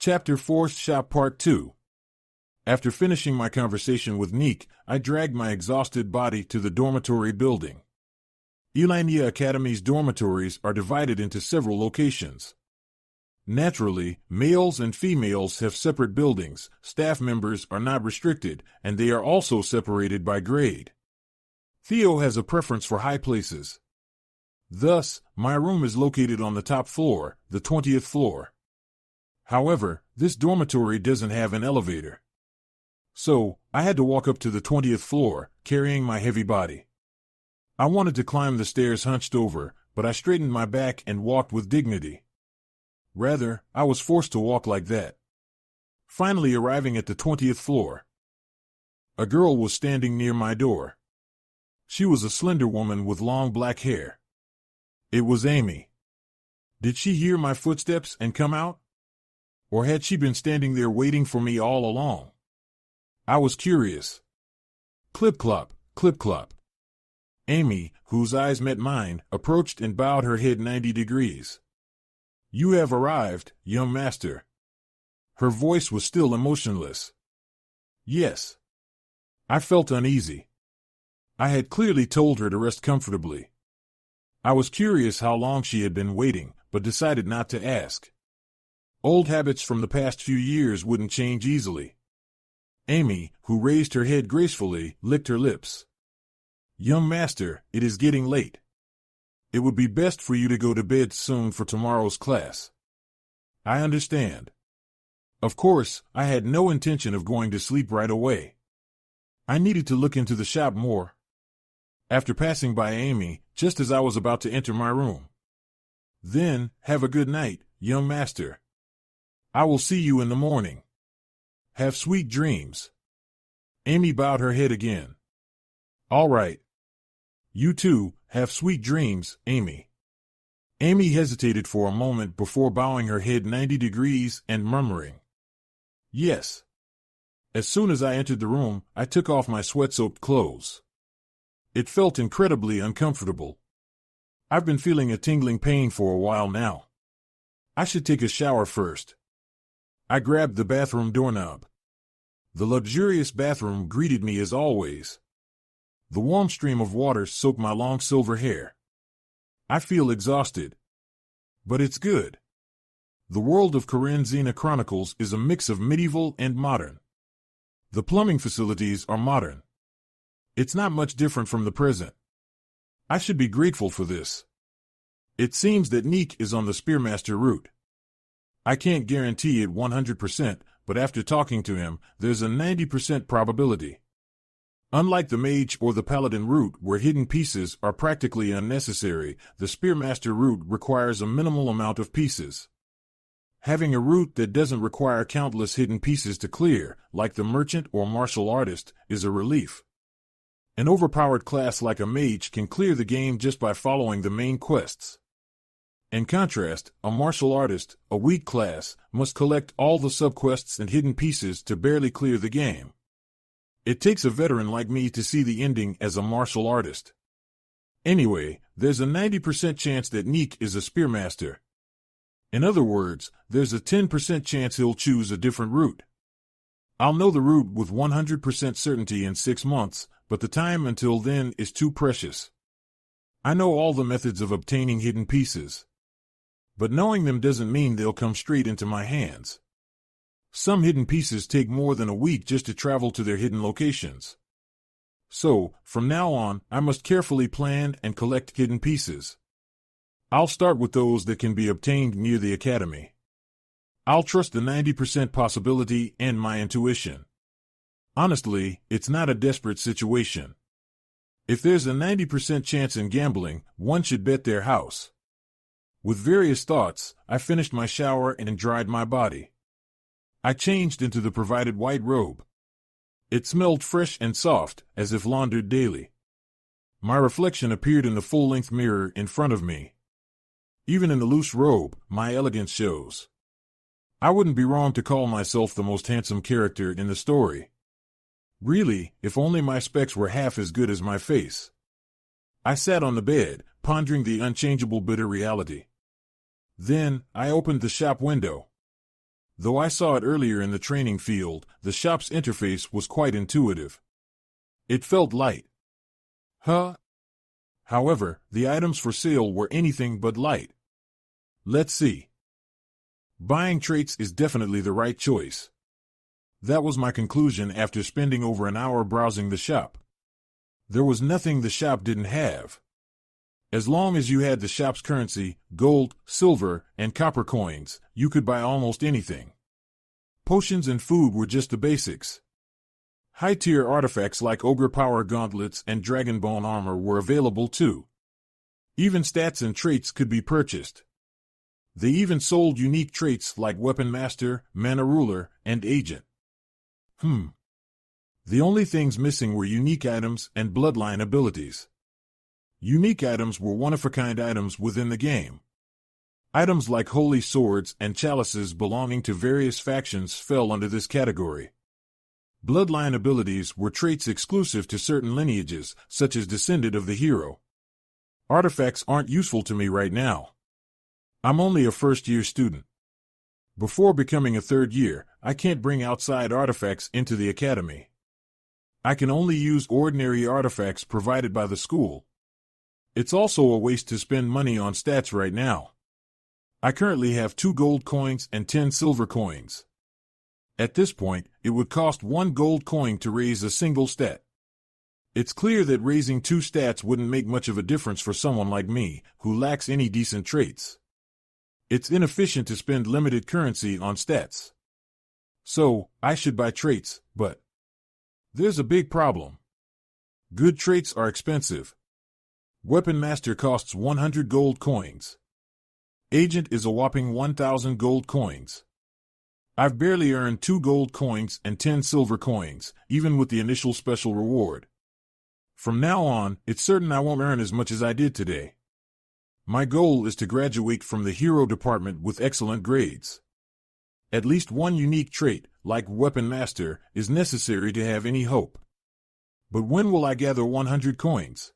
Chapter 4 Shop Part 2. After finishing my conversation with Neek, I dragged my exhausted body to the dormitory building. Elania Academy's dormitories are divided into several locations. Naturally, males and females have separate buildings, staff members are not restricted, and they are also separated by grade. Theo has a preference for high places. Thus, my room is located on the top floor, the 20th floor. However, this dormitory doesn't have an elevator. So, I had to walk up to the 20th floor, carrying my heavy body. I wanted to climb the stairs hunched over, but I straightened my back and walked with dignity. Rather, I was forced to walk like that. Finally arriving at the 20th floor. A girl was standing near my door. She was a slender woman with long black hair. It was Amy. Did she hear my footsteps and come out? Or had she been standing there waiting for me all along? I was curious. Clip-clop, clip-clop. Amy, whose eyes met mine, approached and bowed her head 90 degrees. "You have arrived, young master." Her voice was still emotionless. Yes. I felt uneasy. I had clearly told her to rest comfortably. I was curious how long she had been waiting, but decided not to ask. Old habits from the past few years wouldn't change easily. Amy, who raised her head gracefully, licked her lips. "Young master, it is getting late. It would be best for you to go to bed soon for tomorrow's class." "I understand." Of course, I had no intention of going to sleep right away. I needed to look into the shop more. After passing by Amy, just as I was about to enter my room. "Then, have a good night, young master. I will see you in the morning. Have sweet dreams." Amy bowed her head again. "All right. You too, have sweet dreams, Amy." Amy hesitated for a moment before bowing her head 90 degrees and murmuring, "Yes." As soon as I entered the room, I took off my sweat-soaked clothes. It felt incredibly uncomfortable. I've been feeling a tingling pain for a while now. I should take a shower first. I grabbed the bathroom doorknob. The luxurious bathroom greeted me as always. The warm stream of water soaked my long silver hair. I feel exhausted. But it's good. The world of Karenzina Chronicles is a mix of medieval and modern. The plumbing facilities are modern. It's not much different from the present. I should be grateful for this. It seems that Neek is on the Spearmaster route. I can't guarantee it 100%, but after talking to him, there's a 90% probability. Unlike the mage or the paladin route, where hidden pieces are practically unnecessary, the Spearmaster route requires a minimal amount of pieces. Having a route that doesn't require countless hidden pieces to clear, like the merchant or martial artist, is a relief. An overpowered class like a mage can clear the game just by following the main quests. In contrast, a martial artist, a weak class, must collect all the subquests and hidden pieces to barely clear the game. It takes a veteran like me to see the ending as a martial artist. Anyway, there's a 90% chance that Neek is a Spearmaster. In other words, there's a 10% chance he'll choose a different route. I'll know the route with 100% certainty in 6 months, but the time until then is too precious. I know all the methods of obtaining hidden pieces. But knowing them doesn't mean they'll come straight into my hands. Some hidden pieces take more than a week just to travel to their hidden locations. So, from now on, I must carefully plan and collect hidden pieces. I'll start with those that can be obtained near the academy. I'll trust the 90% possibility and my intuition. Honestly, it's not a desperate situation. If there's a 90% chance in gambling, one should bet their house. With various thoughts, I finished my shower and dried my body. I changed into the provided white robe. It smelled fresh and soft, as if laundered daily. My reflection appeared in the full-length mirror in front of me. Even in the loose robe, my elegance shows. I wouldn't be wrong to call myself the most handsome character in the story. Really, if only my specs were half as good as my face. I sat on the bed, pondering the unchangeable bitter reality. Then, I opened the shop window. Though I saw it earlier in the training field, the shop's interface was quite intuitive. It felt light. However, the items for sale were anything but light. Let's see. Buying traits is definitely the right choice. That was my conclusion after spending over an hour browsing the shop. There was nothing the shop didn't have. As long as you had the shop's currency, gold, silver, and copper coins, you could buy almost anything. Potions and food were just the basics. High-tier artifacts like Ogre Power Gauntlets and Dragon Bone Armor were available too. Even stats and traits could be purchased. They even sold unique traits like Weapon Master, Mana Ruler, and Agent. The only things missing were unique items and bloodline abilities. Unique items were one-of-a-kind items within the game. Items like holy swords and chalices belonging to various factions fell under this category. Bloodline abilities were traits exclusive to certain lineages, such as Descendant of the Hero. Artifacts aren't useful to me right now. I'm only a first-year student. Before becoming a third year, I can't bring outside artifacts into the academy. I can only use ordinary artifacts provided by the school. It's also a waste to spend money on stats right now. I currently have 2 gold coins and 10 silver coins. At this point, it would cost 1 gold coin to raise a single stat. It's clear that raising 2 stats wouldn't make much of a difference for someone like me, who lacks any decent traits. It's inefficient to spend limited currency on stats. So, I should buy traits, but there's a big problem. Good traits are expensive. Weapon Master costs 100 gold coins. Agent is a whopping 1,000 gold coins. I've barely earned 2 gold coins and 10 silver coins, even with the initial special reward. From now on, it's certain I won't earn as much as I did today. My goal is to graduate from the hero department with excellent grades. At least one unique trait, like Weapon Master, is necessary to have any hope. But when will I gather 100 coins?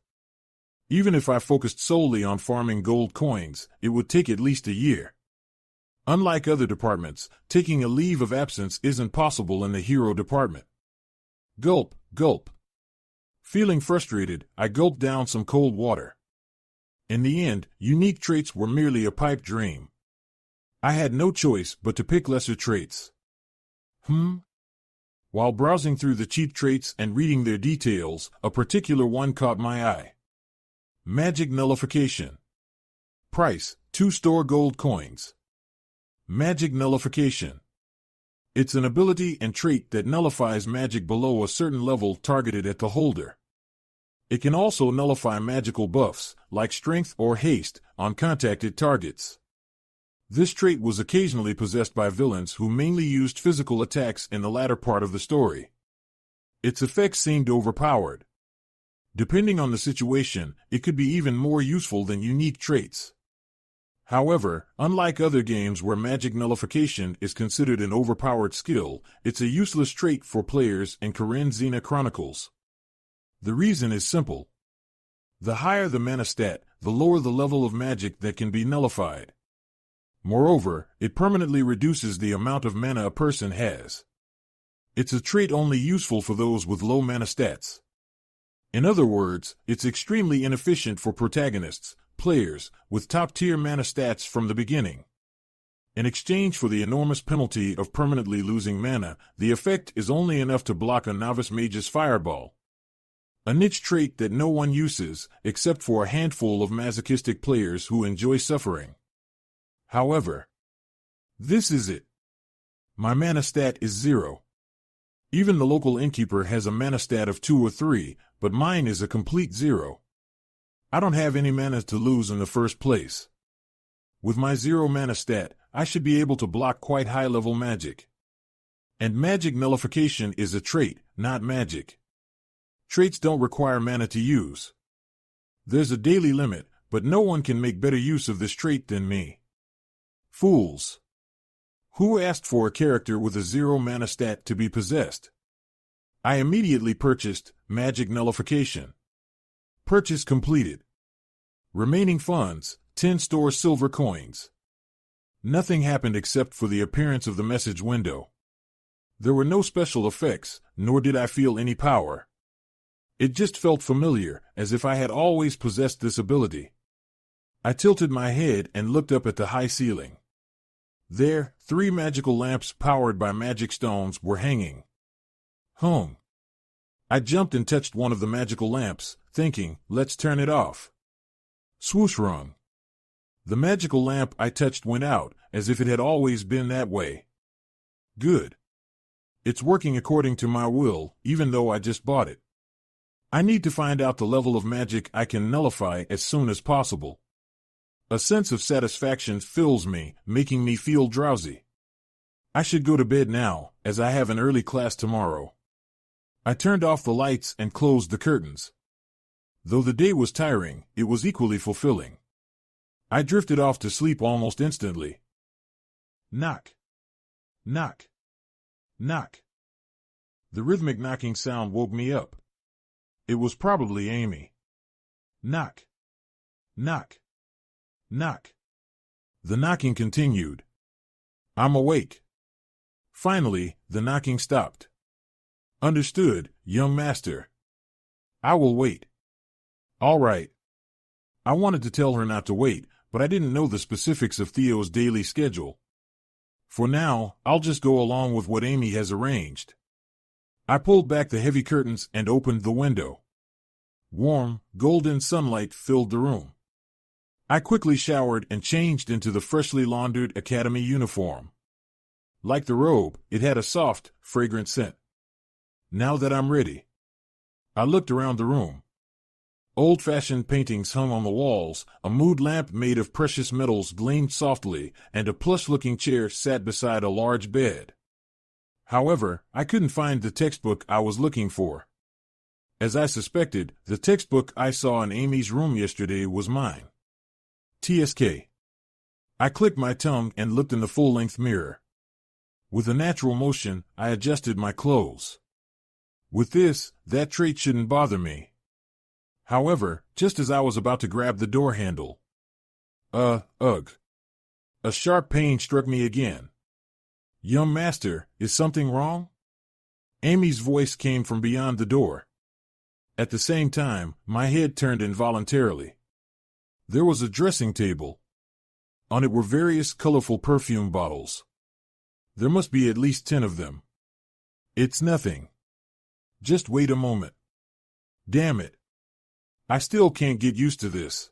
Even if I focused solely on farming gold coins, it would take at least a year. Unlike other departments, taking a leave of absence isn't possible in the hero department. Gulp, gulp. Feeling frustrated, I gulped down some cold water. In the end, unique traits were merely a pipe dream. I had no choice but to pick lesser traits. While browsing through the cheap traits and reading their details, a particular one caught my eye. Magic Nullification. Price, 2 store gold coins. Magic Nullification. It's an ability and trait that nullifies magic below a certain level targeted at the holder. It can also nullify magical buffs, like strength or haste, on contacted targets. This trait was occasionally possessed by villains who mainly used physical attacks in the latter part of the story. Its effects seemed overpowered. Depending on the situation, it could be even more useful than unique traits. However, unlike other games where magic nullification is considered an overpowered skill, it's a useless trait for players in Karen Xena Chronicles. The reason is simple. The higher the mana stat, the lower the level of magic that can be nullified. Moreover, it permanently reduces the amount of mana a person has. It's a trait only useful for those with low mana stats. In other words, it's extremely inefficient for protagonists, players, with top-tier mana stats from the beginning. In exchange for the enormous penalty of permanently losing mana, the effect is only enough to block a novice mage's fireball. A niche trait that no one uses, except for a handful of masochistic players who enjoy suffering. However, this is it. My mana stat is 0. Even the local innkeeper has a mana stat of 2 or 3, but mine is a complete 0. I don't have any mana to lose in the first place. With my 0 mana stat, I should be able to block quite high-level magic. And magic nullification is a trait, not magic. Traits don't require mana to use. There's a daily limit, but no one can make better use of this trait than me. Fools! Who asked for a character with a 0 mana stat to be possessed? I immediately purchased Magic Nullification. Purchase completed. Remaining funds, 10 store silver coins. Nothing happened except for the appearance of the message window. There were no special effects, nor did I feel any power. It just felt familiar, as if I had always possessed this ability. I tilted my head and looked up at the high ceiling. There, 3 magical lamps powered by magic stones were hanging. Hung. I jumped and touched one of the magical lamps, thinking, let's turn it off. Swoosh rung. The magical lamp I touched went out, as if it had always been that way. Good. It's working according to my will, even though I just bought it. I need to find out the level of magic I can nullify as soon as possible. A sense of satisfaction fills me, making me feel drowsy. I should go to bed now, as I have an early class tomorrow. I turned off the lights and closed the curtains. Though the day was tiring, it was equally fulfilling. I drifted off to sleep almost instantly. Knock. Knock. Knock. The rhythmic knocking sound woke me up. It was probably Amy. Knock. Knock. Knock. The knocking continued. I'm awake. Finally, the knocking stopped. Understood, young master. I will wait. All right. I wanted to tell her not to wait, but I didn't know the specifics of Theo's daily schedule. For now, I'll just go along with what Amy has arranged. I pulled back the heavy curtains and opened the window. Warm, golden sunlight filled the room. I quickly showered and changed into the freshly laundered academy uniform. Like the robe, it had a soft, fragrant scent. Now that I'm ready. I looked around the room. Old-fashioned paintings hung on the walls, a mood lamp made of precious metals gleamed softly, and a plush-looking chair sat beside a large bed. However, I couldn't find the textbook I was looking for. As I suspected, the textbook I saw in Amy's room yesterday was mine. TSK. I clicked my tongue and looked in the full-length mirror. With a natural motion, I adjusted my clothes. With this, that trait shouldn't bother me. However, just as I was about to grab the door handle, ugh. A sharp pain struck me again. Young master, is something wrong? Amy's voice came from beyond the door. At the same time, my head turned involuntarily. There was a dressing table. On it were various colorful perfume bottles. There must be at least 10 of them. It's nothing. Just wait a moment. Damn it. I still can't get used to this.